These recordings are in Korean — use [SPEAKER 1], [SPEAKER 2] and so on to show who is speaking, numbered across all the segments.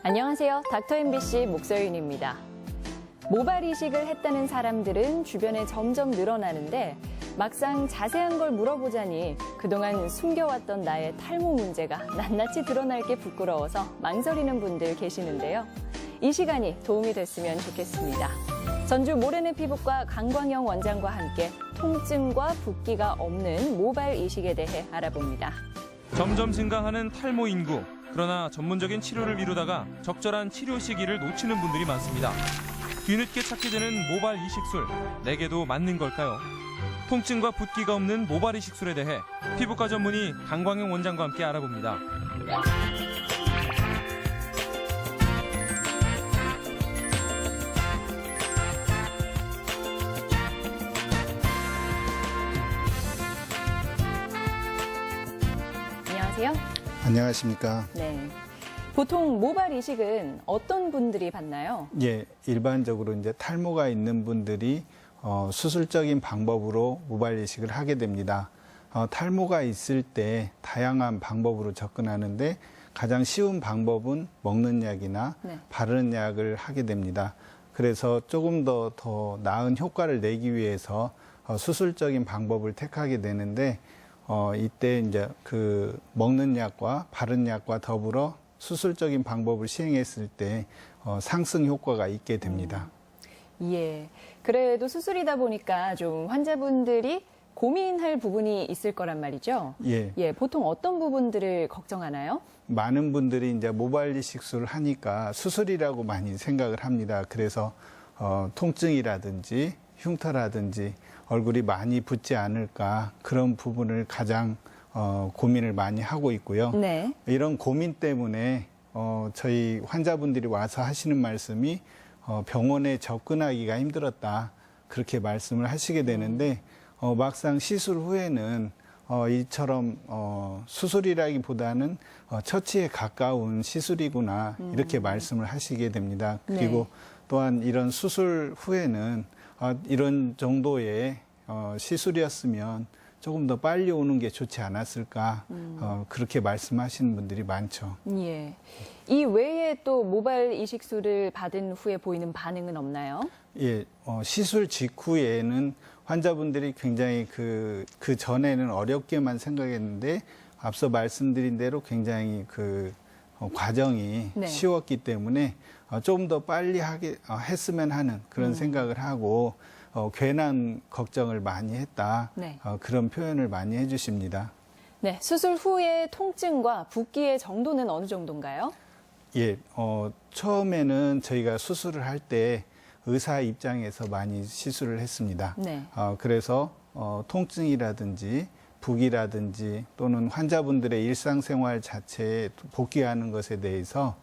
[SPEAKER 1] 안녕하세요. 닥터 MBC 목서윤입니다. 모발 이식을 했다는 사람들은 주변에 점점 늘어나는데 막상 자세한 걸 물어보자니 그동안 숨겨왔던 나의 탈모 문제가 낱낱이 드러날 게 부끄러워서 망설이는 분들 계시는데요. 이 시간이 도움이 됐으면 좋겠습니다. 전주 모래내 피부과 강광영 원장과 함께 통증과 붓기가 없는 모발 이식에 대해 알아봅니다.
[SPEAKER 2] 점점 증가하는 탈모 인구. 그러나 전문적인 치료를 미루다가 적절한 치료 시기를 놓치는 분들이 많습니다. 뒤늦게 찾게 되는 모발 이식술, 내게도 맞는 걸까요? 통증과 붓기가 없는 모발 이식술에 대해 피부과 전문의 강광영 원장과 함께 알아봅니다.
[SPEAKER 1] 안녕하세요.
[SPEAKER 3] 안녕하십니까.
[SPEAKER 1] 네. 보통 모발 이식은 어떤 분들이 받나요?
[SPEAKER 3] 예, 일반적으로 이제 탈모가 있는 분들이 수술적인 방법으로 모발 이식을 하게 됩니다. 탈모가 있을 때 다양한 방법으로 접근하는데 가장 쉬운 방법은 먹는 약이나 바르는 약을 하게 됩니다. 그래서 조금 더 나은 효과를 내기 위해서 수술적인 방법을 택하게 되는데 이때 이제 그 먹는 약과 바른 약과 더불어 수술적인 방법을 시행했을 때 상승 효과가 있게 됩니다.
[SPEAKER 1] 예. 그래도 수술이다 보니까 좀 환자분들이 고민할 부분이 있을 거란 말이죠.
[SPEAKER 3] 예.
[SPEAKER 1] 예. 보통 어떤 부분들을 걱정하나요?
[SPEAKER 3] 많은 분들이 이제 모발 이식술을 하니까 수술이라고 많이 생각을 합니다. 그래서 통증이라든지 흉터라든지 얼굴이 많이 붓지 않을까 그런 부분을 가장 고민을 많이 하고 있고요.
[SPEAKER 1] 네.
[SPEAKER 3] 이런 고민 때문에 저희 환자분들이 와서 하시는 말씀이 병원에 접근하기가 힘들었다 그렇게 말씀을 하시게 되는데 막상 시술 후에는 이처럼 수술이라기보다는 처치에 가까운 시술이구나 이렇게 말씀을 하시게 됩니다. 그리고 또한 이런 수술 후에는 이런 정도의 시술이었으면 조금 더 빨리 오는 게 좋지 않았을까 그렇게 말씀하시는 분들이 많죠.
[SPEAKER 1] 예. 이 외에 또 모발 이식술을 받은 후에 보이는 반응은 없나요?
[SPEAKER 3] 예, 시술 직후에는 환자분들이 굉장히 그 전에는 어렵게만 생각했는데 앞서 말씀드린 대로 굉장히 그 과정이 쉬웠기 때문에 좀 더 빨리 했으면 하는 그런 생각을 하고 괜한 걱정을 많이 했다. 그런 표현을 많이 해주십니다.
[SPEAKER 1] 네, 수술 후에 통증과 붓기의 정도는 어느 정도인가요?
[SPEAKER 3] 예, 처음에는 저희가 수술을 할 때 의사 입장에서 많이 시술을 했습니다. 그래서 통증이라든지 붓기라든지 또는 환자분들의 일상생활 자체에 복귀하는 것에 대해서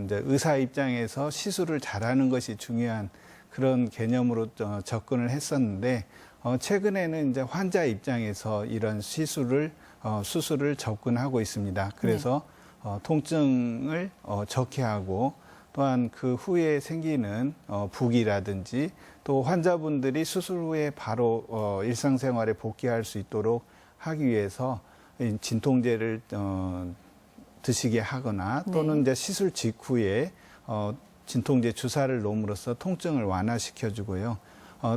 [SPEAKER 3] 이제 의사 입장에서 시술을 잘하는 것이 중요한 그런 개념으로 접근을 했었는데 최근에는 이제 환자 입장에서 이런 수술을 접근하고 있습니다. 그래서 통증을 적게 하고 또한 그 후에 생기는 붓기라든지 또 환자분들이 수술 후에 바로 일상생활에 복귀할 수 있도록 하기 위해서 진통제를 드시게 하거나 또는 이제 시술 직후에 진통제 주사를 놓음으로써 통증을 완화시켜주고요.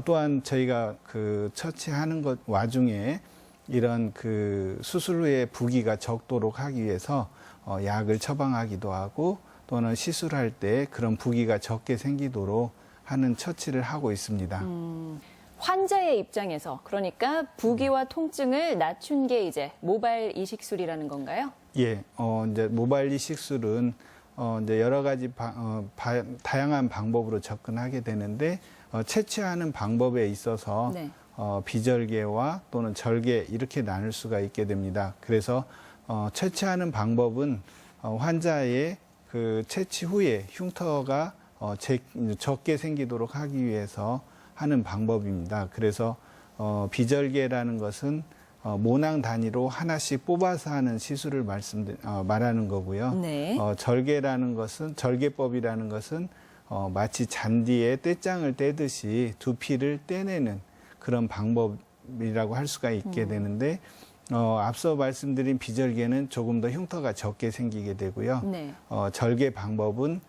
[SPEAKER 3] 또한 저희가 그 처치하는 것 와중에 이런 그 수술 후에 붓기가 적도록 하기 위해서 약을 처방하기도 하고 또는 시술할 때 그런 붓기가 적게 생기도록 하는 처치를 하고 있습니다.
[SPEAKER 1] 환자의 입장에서 그러니까 붓기와 통증을 낮춘 게 이제 모발 이식술이라는 건가요?
[SPEAKER 3] 예, 이제 모발 이식술은 이제 여러 가지 다양한 방법으로 접근하게 되는데 채취하는 방법에 있어서 비절개와 또는 절개 이렇게 나눌 수가 있게 됩니다. 그래서 채취하는 방법은 환자의 그 채취 후에 흉터가 적게 생기도록 하기 위해서 하는 방법입니다. 그래서 비절개라는 것은 모낭 단위로 하나씩 뽑아서 하는 시술을 말하는 거고요.
[SPEAKER 1] 네.
[SPEAKER 3] 절개법이라는 것은 마치 잔디에 떼장을 떼듯이 두피를 떼내는 그런 방법이라고 할 수가 있게 되는데, 앞서 말씀드린 비절개는 조금 더 흉터가 적게 생기게 되고요.
[SPEAKER 1] 네.
[SPEAKER 3] 절개 방법은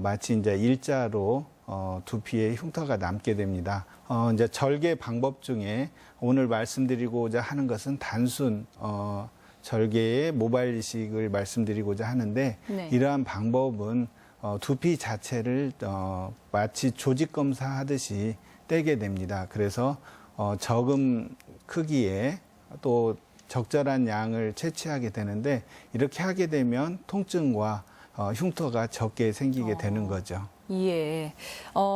[SPEAKER 3] 마치 이제 일자로 두피에 흉터가 남게 됩니다. 이제 절개 방법 중에 오늘 말씀드리고자 하는 것은 단순 절개의 모발 이식을 말씀드리고자 하는데,
[SPEAKER 1] 네.
[SPEAKER 3] 이러한 방법은 두피 자체를 마치 조직 검사하듯이 떼게 됩니다. 그래서 적은 크기에 또 적절한 양을 채취하게 되는데, 이렇게 하게 되면 통증과 흉터가 적게 생기게 되는 거죠.
[SPEAKER 1] 예.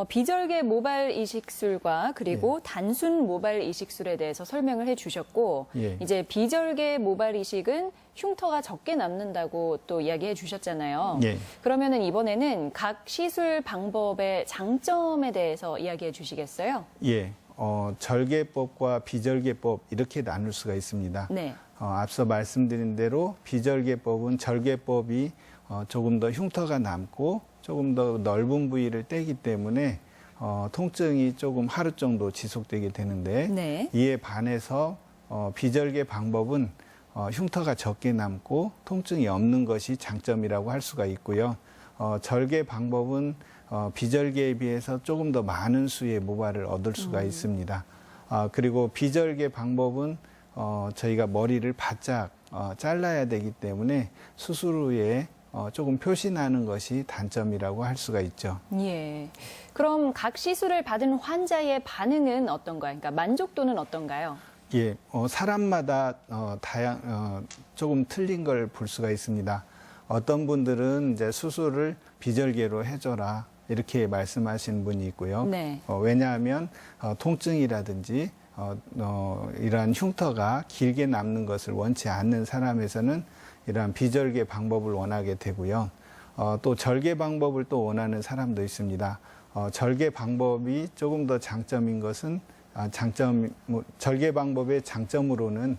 [SPEAKER 1] 비절개 모발 이식술과 그리고 단순 모발 이식술에 대해서 설명을 해주셨고,
[SPEAKER 3] 예.
[SPEAKER 1] 이제 비절개 모발 이식은 흉터가 적게 남는다고 또 이야기해 주셨잖아요.
[SPEAKER 3] 예.
[SPEAKER 1] 그러면은 이번에는 각 시술 방법의 장점에 대해서 이야기해 주시겠어요?
[SPEAKER 3] 예. 절개법과 비절개법 이렇게 나눌 수가 있습니다.
[SPEAKER 1] 네.
[SPEAKER 3] 앞서 말씀드린 대로 비절개법은 절개법이 조금 더 흉터가 남고 조금 더 넓은 부위를 떼기 때문에 통증이 조금 하루 정도 지속되게 되는데,
[SPEAKER 1] 네.
[SPEAKER 3] 이에 반해서 비절개 방법은 흉터가 적게 남고 통증이 없는 것이 장점이라고 할 수가 있고요. 절개 방법은 비절개에 비해서 조금 더 많은 수의 모발을 얻을 수가 있습니다. 그리고 비절개 방법은 저희가 머리를 바짝 잘라야 되기 때문에 수술 후에 조금 표시나는 것이 단점이라고 할 수가 있죠.
[SPEAKER 1] 예. 그럼 각 시술을 받은 환자의 반응은 어떤가요? 그러니까 만족도는 어떤가요?
[SPEAKER 3] 예, 사람마다 조금 틀린 걸 볼 수가 있습니다. 어떤 분들은 이제 수술을 비절개로 해줘라 이렇게 말씀하시는 분이 있고요.
[SPEAKER 1] 네.
[SPEAKER 3] 왜냐하면 통증이라든지 이러한 흉터가 길게 남는 것을 원치 않는 사람에서는 이러한 비절개 방법을 원하게 되고요. 또 절개 방법을 또 원하는 사람도 있습니다. 절개 방법이 조금 더 장점인 것은 절개 방법의 장점으로는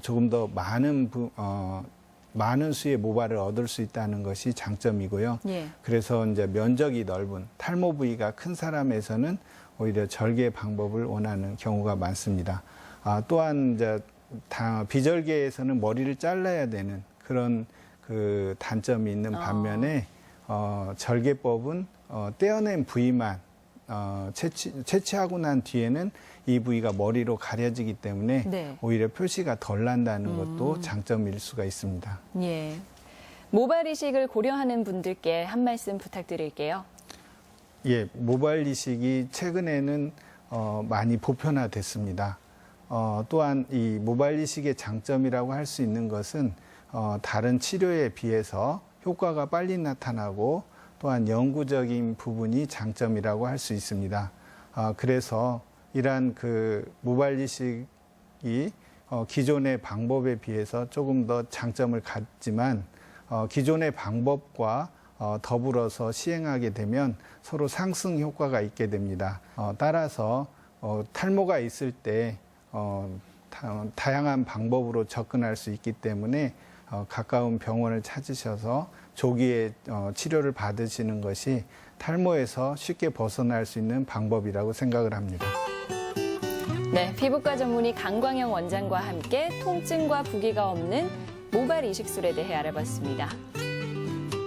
[SPEAKER 3] 조금 더 많은 수의 모발을 얻을 수 있다는 것이 장점이고요.
[SPEAKER 1] 예.
[SPEAKER 3] 그래서 이제 면적이 넓은 탈모 부위가 큰 사람에서는 오히려 절개 방법을 원하는 경우가 많습니다. 또한 이제 비절개에서는 머리를 잘라야 되는 그런 그 단점이 있는 반면에 절개법은 떼어낸 부위만 채취하고 난 뒤에는 이 부위가 머리로 가려지기 때문에
[SPEAKER 1] 네.
[SPEAKER 3] 오히려 표시가 덜 난다는 것도 장점일 수가 있습니다.
[SPEAKER 1] 예. 모발 이식을 고려하는 분들께 한 말씀 부탁드릴게요.
[SPEAKER 3] 예, 모발 이식이 최근에는 많이 보편화됐습니다. 또한 이 모발 이식의 장점이라고 할 수 있는 것은 다른 치료에 비해서 효과가 빨리 나타나고 또한 영구적인 부분이 장점이라고 할 수 있습니다. 그래서 이러한 그 모발 이식이 기존의 방법에 비해서 조금 더 장점을 갖지만 기존의 방법과 더불어서 시행하게 되면 서로 상승 효과가 있게 됩니다. 따라서 탈모가 있을 때 다양한 방법으로 접근할 수 있기 때문에 가까운 병원을 찾으셔서 조기에 치료를 받으시는 것이 탈모에서 쉽게 벗어날 수 있는 방법이라고 생각을 합니다.
[SPEAKER 1] 네, 피부과 전문의 강광영 원장과 함께 통증과 부기가 없는 모발 이식술에 대해 알아봤습니다.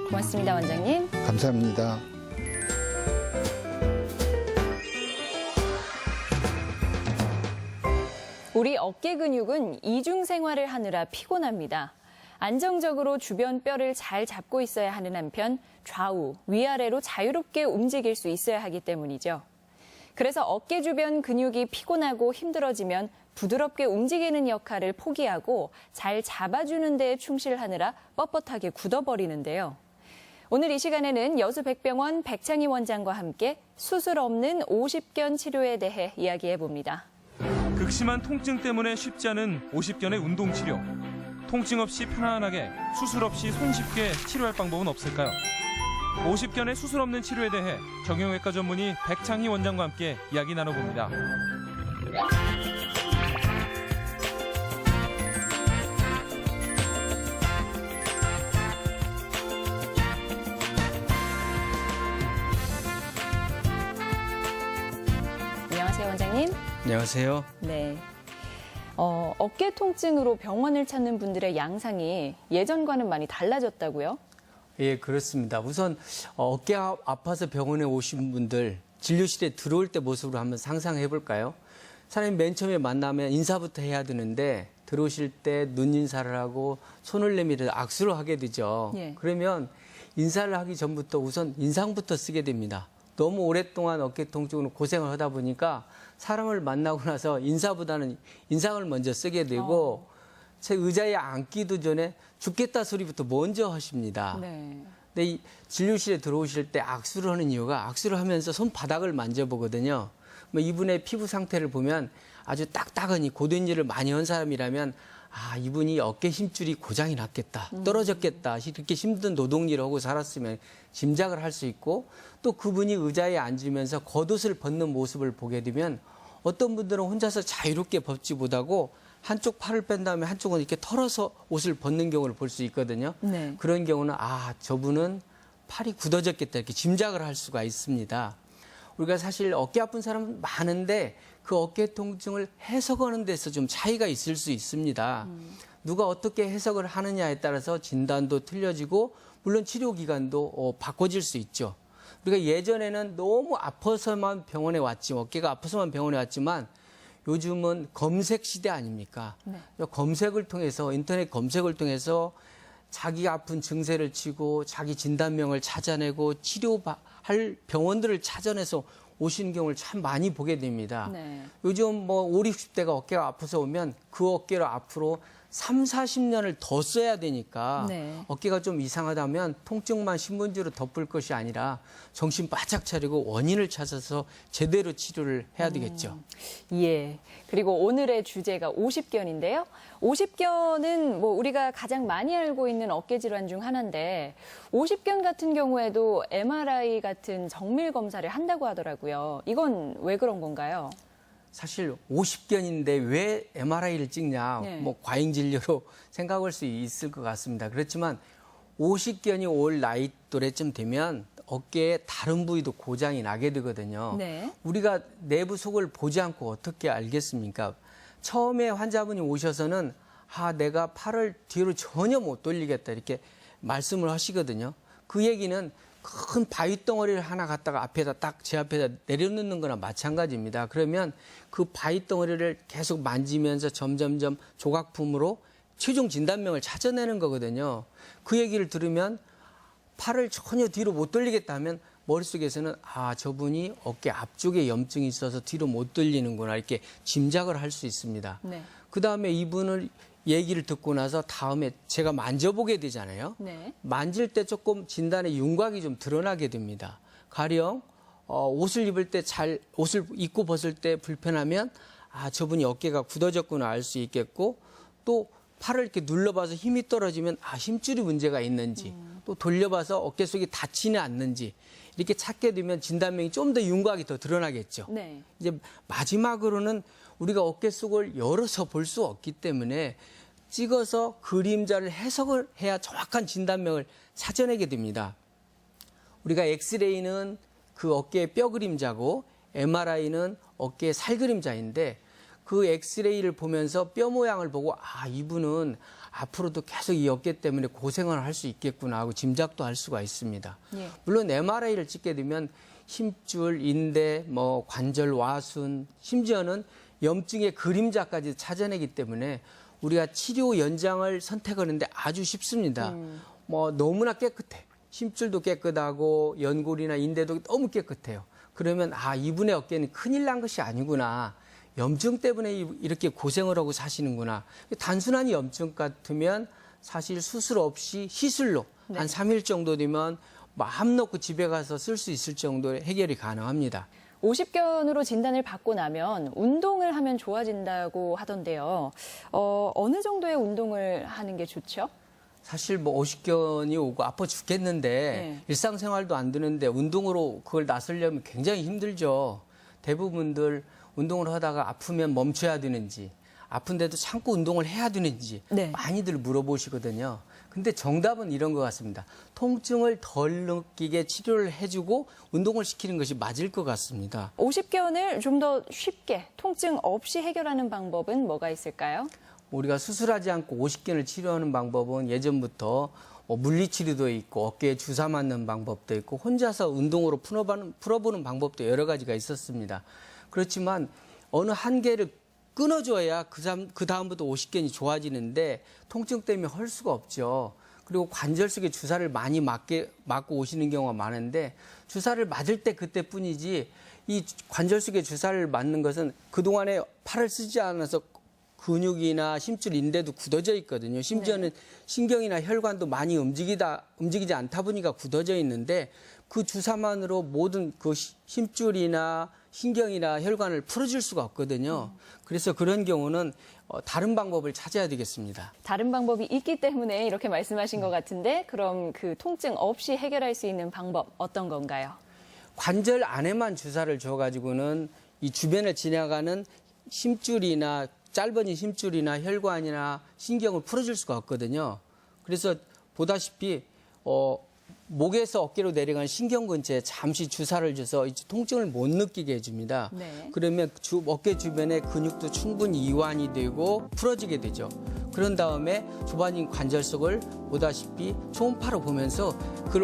[SPEAKER 1] 고맙습니다, 원장님.
[SPEAKER 3] 감사합니다.
[SPEAKER 1] 우리 어깨 근육은 이중 생활을 하느라 피곤합니다. 안정적으로 주변 뼈를 잘 잡고 있어야 하는 한편 좌우, 위아래로 자유롭게 움직일 수 있어야 하기 때문이죠. 그래서 어깨 주변 근육이 피곤하고 힘들어지면 부드럽게 움직이는 역할을 포기하고 잘 잡아주는 데에 충실하느라 뻣뻣하게 굳어버리는데요. 오늘 이 시간에는 여수백병원 백창희 원장과 함께 수술 없는 50견 치료에 대해 이야기해봅니다.
[SPEAKER 2] 극심한 통증 때문에 쉽지 않은 50견의 운동치료. 통증 없이 편안하게 수술 없이 손쉽게 치료할 방법은 없을까요? 50견의 수술 없는 치료에 대해 정형외과 전문의 백창희 원장과 함께 이야기 나눠봅니다.
[SPEAKER 1] 안녕하세요, 원장님.
[SPEAKER 4] 안녕하세요.
[SPEAKER 1] 네. 어깨 통증으로 병원을 찾는 분들의 양상이 예전과는 많이 달라졌다고요?
[SPEAKER 4] 예, 그렇습니다. 우선 어깨 아파서 병원에 오신 분들 진료실에 들어올 때 모습으로 한번 상상해 볼까요? 사람이 맨 처음에 만나면 인사부터 해야 되는데 들어오실 때 눈 인사를 하고 손을 내밀어 악수를 하게 되죠.
[SPEAKER 1] 예.
[SPEAKER 4] 그러면 인사를 하기 전부터 우선 인상부터 쓰게 됩니다. 너무 오랫동안 어깨 통증으로 고생을 하다 보니까 사람을 만나고 나서 인사보다는 인상을 먼저 쓰게 되고 제 의자에 앉기도 전에 죽겠다 소리부터 먼저 하십니다.
[SPEAKER 1] 네.
[SPEAKER 4] 근데 이 진료실에 들어오실 때 악수를 하는 이유가 악수를 하면서 손바닥을 만져보거든요. 뭐 이분의 피부 상태를 보면 아주 딱딱하니 고된 일을 많이 한 사람이라면 아, 이분이 어깨 힘줄이 고장이 났겠다, 떨어졌겠다, 이렇게 힘든 노동일을 하고 살았으면 짐작을 할 수 있고 또 그분이 의자에 앉으면서 겉옷을 벗는 모습을 보게 되면 어떤 분들은 혼자서 자유롭게 벗지 못하고 한쪽 팔을 뺀 다음에 한쪽은 이렇게 털어서 옷을 벗는 경우를 볼 수 있거든요.
[SPEAKER 1] 네.
[SPEAKER 4] 그런 경우는 아, 저분은 팔이 굳어졌겠다 이렇게 짐작을 할 수가 있습니다. 우리가 사실 어깨 아픈 사람은 많은데 그 어깨 통증을 해석하는 데서 좀 차이가 있을 수 있습니다. 누가 어떻게 해석을 하느냐에 따라서 진단도 틀려지고 물론 치료 기간도 바꿔질 수 있죠. 우리가 예전에는 너무 아파서만 병원에 왔지, 어깨가 아파서만 병원에 왔지만 요즘은 검색 시대 아닙니까?
[SPEAKER 1] 네.
[SPEAKER 4] 검색을 통해서 인터넷 검색을 통해서 자기가 아픈 증세를 치고 자기 진단명을 찾아내고 치료할 병원들을 찾아내서 오시는 경우를 참 많이 보게 됩니다.
[SPEAKER 1] 네.
[SPEAKER 4] 요즘 뭐 50, 60대가 어깨가 아파서 오면 그 어깨를 앞으로 3, 40년을 더 써야 되니까
[SPEAKER 1] 네.
[SPEAKER 4] 어깨가 좀 이상하다면 통증만 신문지로 덮을 것이 아니라 정신 바짝 차리고 원인을 찾아서 제대로 치료를 해야 되겠죠.
[SPEAKER 1] 예. 그리고 오늘의 주제가 50견인데요. 50견은 뭐 우리가 가장 많이 알고 있는 어깨 질환 중 하나인데 50견 같은 경우에도 MRI 같은 정밀 검사를 한다고 하더라고요. 이건 왜 그런 건가요?
[SPEAKER 4] 사실 50견인데 왜 MRI를 찍냐,
[SPEAKER 1] 네.
[SPEAKER 4] 뭐 과잉 진료로 생각할 수 있을 것 같습니다. 그렇지만 50견이 올 나이 또래쯤 되면 어깨의 다른 부위도 고장이 나게 되거든요.
[SPEAKER 1] 네.
[SPEAKER 4] 우리가 내부 속을 보지 않고 어떻게 알겠습니까? 처음에 환자분이 오셔서는 아, 내가 팔을 뒤로 전혀 못 돌리겠다 이렇게 말씀을 하시거든요. 그 얘기는 큰 바위 덩어리를 하나 갖다가 앞에다 딱 제 앞에다 내려놓는 거나 마찬가지입니다. 그러면 그 바위 덩어리를 계속 만지면서 점점점 조각품으로 최종 진단명을 찾아내는 거거든요. 그 얘기를 들으면 팔을 전혀 뒤로 못 돌리겠다 하면 머릿속에서는 아, 저분이 어깨 앞쪽에 염증이 있어서 뒤로 못 돌리는구나 이렇게 짐작을 할 수 있습니다.
[SPEAKER 1] 네.
[SPEAKER 4] 그다음에 이분을 얘기를 듣고 나서 다음에 제가 만져보게 되잖아요.
[SPEAKER 1] 네.
[SPEAKER 4] 만질 때 조금 진단의 윤곽이 좀 드러나게 됩니다. 가령 옷을 입을 때 옷을 입고 벗을 때 불편하면 아, 저분이 어깨가 굳어졌구나 알 수 있겠고 또 팔을 이렇게 눌러봐서 힘이 떨어지면 아, 힘줄이 문제가 있는지 또 돌려봐서 어깨 속이 닿지는 않는지 이렇게 찾게 되면 진단명이 좀 더 윤곽이 더 드러나겠죠.
[SPEAKER 1] 네.
[SPEAKER 4] 이제 마지막으로는 우리가 어깨 속을 열어서 볼 수 없기 때문에 찍어서 그림자를 해석을 해야 정확한 진단명을 찾아내게 됩니다. 우리가 엑스레이는 그 어깨의 뼈 그림자고 MRI는 어깨의 살 그림자인데 그 엑스레이를 보면서 뼈 모양을 보고 아, 이분은 앞으로도 계속 이 어깨 때문에 고생을 할 수 있겠구나 하고 짐작도 할 수가 있습니다.
[SPEAKER 1] 예.
[SPEAKER 4] 물론 MRI를 찍게 되면 힘줄, 인대, 뭐 관절 와순, 심지어는 염증의 그림자까지 찾아내기 때문에 우리가 치료 연장을 선택하는데 아주 쉽습니다. 뭐 너무나 깨끗해. 힘줄도 깨끗하고 연골이나 인대도 너무 깨끗해요. 그러면 아, 이분의 어깨는 큰일 난 것이 아니구나. 염증 때문에 이렇게 고생을 하고 사시는구나. 단순한 염증 같으면 사실 수술 없이 시술로
[SPEAKER 1] 네.
[SPEAKER 4] 한 3일 정도 되면 마음 놓고 집에 가서 쓸 수 있을 정도의 해결이 가능합니다.
[SPEAKER 1] 50견으로 진단을 받고 나면 운동을 하면 좋아진다고 하던데요. 어느 정도의 운동을 하는 게 좋죠?
[SPEAKER 4] 사실 뭐 오십견이 오고 아파 죽겠는데
[SPEAKER 1] 네.
[SPEAKER 4] 일상생활도 안 되는데 운동으로 그걸 나서려면 굉장히 힘들죠. 대부분들 운동을 하다가 아프면 멈춰야 되는지 아픈데도 참고 운동을 해야 되는지
[SPEAKER 1] 네.
[SPEAKER 4] 많이들 물어보시거든요. 근데 정답은 이런 것 같습니다. 통증을 덜 느끼게 치료를 해주고 운동을 시키는 것이 맞을 것 같습니다.
[SPEAKER 1] 오십견을 좀 더 쉽게 통증 없이 해결하는 방법은 뭐가 있을까요?
[SPEAKER 4] 우리가 수술하지 않고 오십견을 치료하는 방법은 예전부터 물리치료도 있고 어깨에 주사 맞는 방법도 있고 혼자서 운동으로 풀어보는 방법도 여러 가지가 있었습니다. 그렇지만 어느 한계를 끊어줘야 그 다음부터 오십견이 좋아지는데 통증 때문에 할 수가 없죠. 그리고 관절 속에 주사를 많이 맞고 오시는 경우가 많은데 주사를 맞을 때 그때뿐이지 이 관절 속에 주사를 맞는 것은 그동안에 팔을 쓰지 않아서 근육이나 심줄 인대도 굳어져 있거든요. 심지어는 신경이나 혈관도 많이 움직이지 않다 보니까 굳어져 있는데 그 주사만으로 모든 그 심줄이나 신경이나 혈관을 풀어줄 수가 없거든요. 그래서 그런 경우는 다른 방법을 찾아야 되겠습니다.
[SPEAKER 1] 다른 방법이 있기 때문에 이렇게 말씀하신 것 같은데 그럼 그 통증 없이 해결할 수 있는 방법 어떤 건가요?
[SPEAKER 4] 관절 안에만 주사를 줘가지고는 이 주변을 지나가는 심줄이나 짧아진 심줄이나 혈관이나 신경을 풀어줄 수가 없거든요. 그래서 보다시피 목에서 어깨로 내려가는 신경 근처에 잠시 주사를 줘서 통증을 못 느끼게 해줍니다.
[SPEAKER 1] 네.
[SPEAKER 4] 그러면 어깨 주변의 근육도 충분히 이완이 되고 풀어지게 되죠. 그런 다음에 좁아진 관절 속을 보다시피 초음파로 보면서 그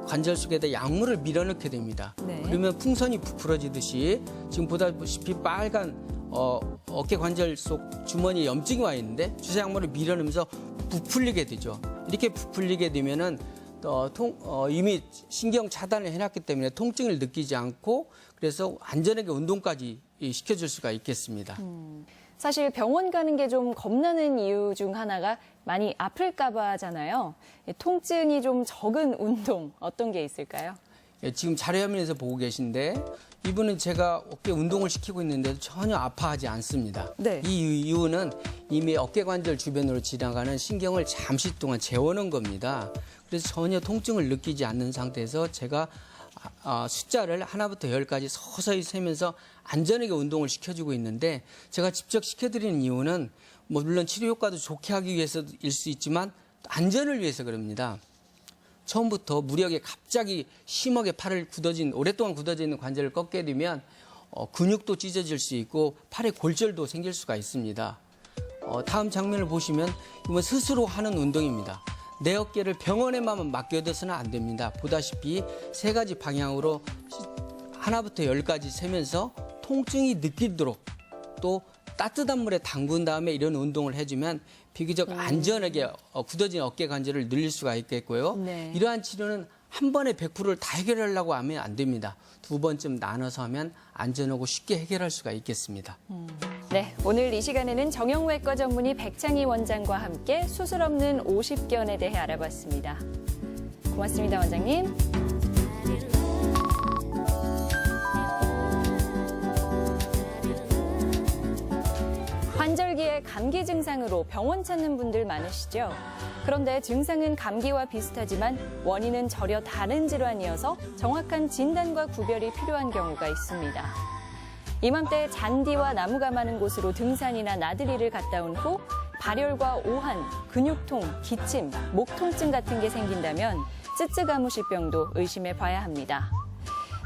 [SPEAKER 4] 관절 속에다 약물을 밀어넣게 됩니다.
[SPEAKER 1] 네.
[SPEAKER 4] 그러면 풍선이 부풀어지듯이 지금 보다시피 빨간 어깨 관절 속 주머니에 염증이 와 있는데 주사 약물을 밀어넣으면서 부풀리게 되죠. 이렇게 부풀리게 되면은 이미 신경 차단을 해놨기 때문에 통증을 느끼지 않고 그래서 안전하게 운동까지 시켜줄 수가 있겠습니다.
[SPEAKER 1] 사실 병원 가는 게 좀 겁나는 이유 중 하나가 많이 아플까 봐잖아요. 통증이 좀 적은 운동 어떤 게 있을까요?
[SPEAKER 4] 예, 지금 자료화면에서 보고 계신데 이분은 제가 어깨 운동을 시키고 있는데도 전혀 아파하지 않습니다.
[SPEAKER 1] 네.
[SPEAKER 4] 이 이유는 이미 어깨 관절 주변으로 지나가는 신경을 잠시 동안 재워놓은 겁니다. 그래서 전혀 통증을 느끼지 않는 상태에서 제가 숫자를 하나부터 10까지 서서히 세면서 안전하게 운동을 시켜주고 있는데 제가 직접 시켜드리는 이유는 물론 치료 효과도 좋게 하기 위해서일 수 있지만 안전을 위해서 그럽니다. 처음부터 무력에 갑자기 심하게 팔을 오랫동안 굳어져 있는 관절을 꺾게 되면 근육도 찢어질 수 있고 팔에 골절도 생길 수가 있습니다. 다음 장면을 보시면 이건 스스로 하는 운동입니다. 내 어깨를 병원에만 맡겨둬서는 안 됩니다. 보다시피 3가지 방향으로 하나부터 10까지 세면서 통증이 느끼도록 또 따뜻한 물에 담근 다음에 이런 운동을 해주면 비교적 안전하게 굳어진 어깨 관절을 늘릴 수가 있겠고요.
[SPEAKER 1] 네.
[SPEAKER 4] 이러한 치료는 한 번에 100%를 다 해결하려고 하면 안 됩니다. 2번쯤 나눠서 하면 안전하고 쉽게 해결할 수가 있겠습니다.
[SPEAKER 1] 네, 오늘 이 시간에는 정형외과 전문의 백창희 원장과 함께 수술 없는 오십견에 대해 알아봤습니다. 고맙습니다, 원장님. 환절기에 감기 증상으로 병원 찾는 분들 많으시죠? 그런데 증상은 감기와 비슷하지만 원인은 전혀 다른 질환이어서 정확한 진단과 구별이 필요한 경우가 있습니다. 이맘때 잔디와 나무가 많은 곳으로 등산이나 나들이를 갔다 온 후 발열과 오한, 근육통, 기침, 목 통증 같은 게 생긴다면 쯔쯔가무시병도 의심해 봐야 합니다.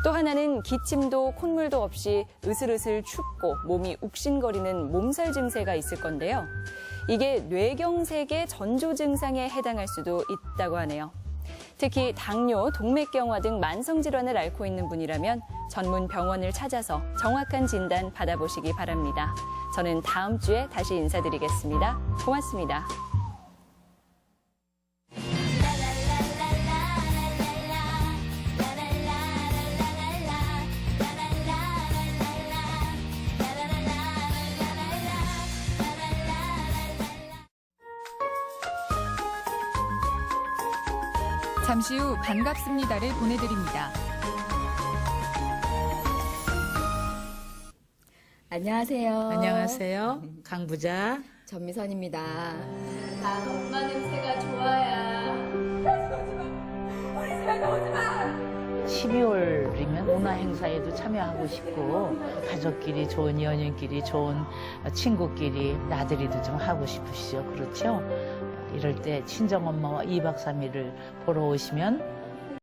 [SPEAKER 1] 또 하나는 기침도 콧물도 없이 으슬으슬 춥고 몸이 욱신거리는 몸살 증세가 있을 건데요. 이게 뇌경색의 전조 증상에 해당할 수도 있다고 하네요. 특히 당뇨, 동맥경화 등 만성질환을 앓고 있는 분이라면 전문 병원을 찾아서 정확한 진단 받아보시기 바랍니다. 저는 다음 주에 다시 인사드리겠습니다. 고맙습니다.
[SPEAKER 5] 잠시 후 반갑습니다를 보내드립니다.
[SPEAKER 6] 안녕하세요.
[SPEAKER 7] 안녕하세요. 강부자.
[SPEAKER 6] 전미선입니다.
[SPEAKER 1] 다 엄마 냄새가 좋아야.
[SPEAKER 7] 12월이면 문화 행사에도 참여하고 싶고 가족끼리 좋은 연인끼리 좋은 친구끼리 나들이도 좀 하고 싶으시죠. 그렇죠? 이럴 때 친정엄마와 2박 3일을 보러 오시면